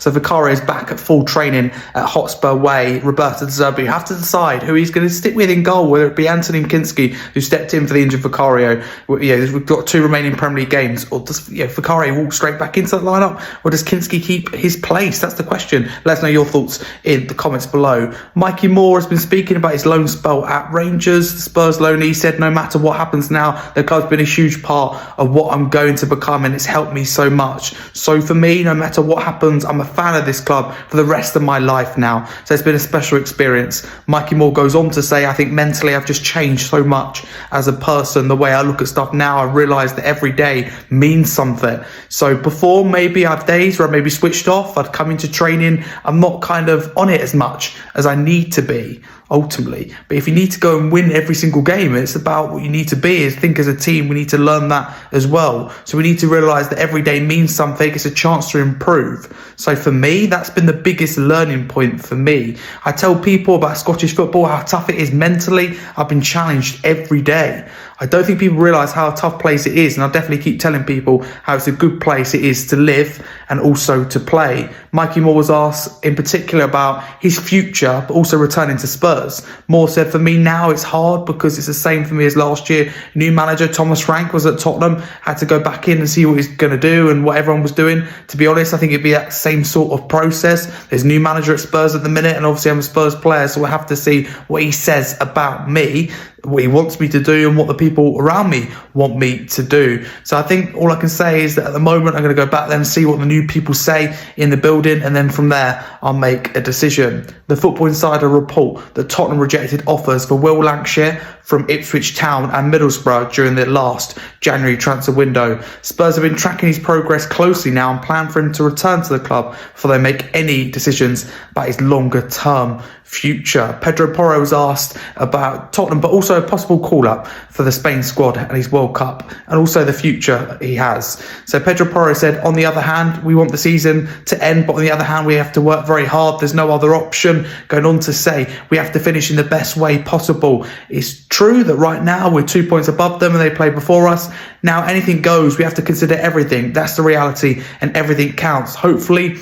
So Vicario is back at full training at Hotspur Way. Roberto De Zerbi have to decide who he's going to stick with in goal, whether it be Anthony Kinski, who stepped in for the injured Vicario. We've got 2 remaining Premier League games, or does Vicario walk straight back into that lineup, or does Kinski keep his place? That's the question. Let us know your thoughts in the comments below. Mikey Moore has been speaking about his loan spell at Rangers. The Spurs loanee said, no matter what happens now, the club's been a huge part of what I'm going to become, and it's helped me so much. So for me, no matter what happens, I'm a fan of this club for the rest of my life now. So it's been a special experience. Mikey Moore goes on to say, I think mentally I've just changed so much as a person. The way I look at stuff now, I realise that every day means something. So before, maybe I have days where I maybe switched off. I'd come into training, I'm not kind of on it as much as I need to be ultimately. But if you need to go and win every single game, it's about what you need to be. I think as a team, we need to learn that as well. So we need to realise that every day means something. It's a chance to improve. So for me, that's been the biggest learning point for me. I tell people about Scottish football, how tough it is mentally. I've been challenged every day. I don't think people realise how a tough place it is, and I'll definitely keep telling people how it's a good place it is to live and also to play. Mikey Moore was asked in particular about his future, but also returning to Spurs. Moore said, for me now it's hard because it's the same for me as last year. New manager Thomas Frank was at Tottenham, had to go back in and see what he's going to do and what everyone was doing. To be honest, I think it'd be that same sort of process. There's a new manager at Spurs at the minute, and obviously I'm a Spurs player, so we'll have to see what he says about me, what he wants me to do and what the people around me want me to do. So I think all I can say is that at the moment I'm going to go back there and see what the new people say in the building, and then from there I'll make a decision. The Football Insider report that Tottenham rejected offers for Will Lancashire from Ipswich Town and Middlesbrough during the last January transfer window. Spurs have been tracking his progress closely now and plan for him to return to the club before they make any decisions about his longer term future. Pedro Porro was asked about Tottenham, but also a possible call-up for the Spain squad and his World Cup, and also the future he has. So Pedro Porro said, on the other hand, we want the season to end, but on the other hand, we have to work very hard. There's no other option. Going on to say, we have to finish in the best way possible. It's true that right now we're 2 points above them and they play before us. Now anything goes. We have to consider everything. That's the reality, and everything counts. Hopefully,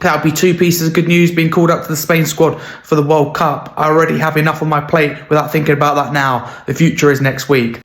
that'll be 2 pieces of good news, being called up to the Spain squad for the World Cup. I already have enough on my plate without thinking about that now. The future is next week.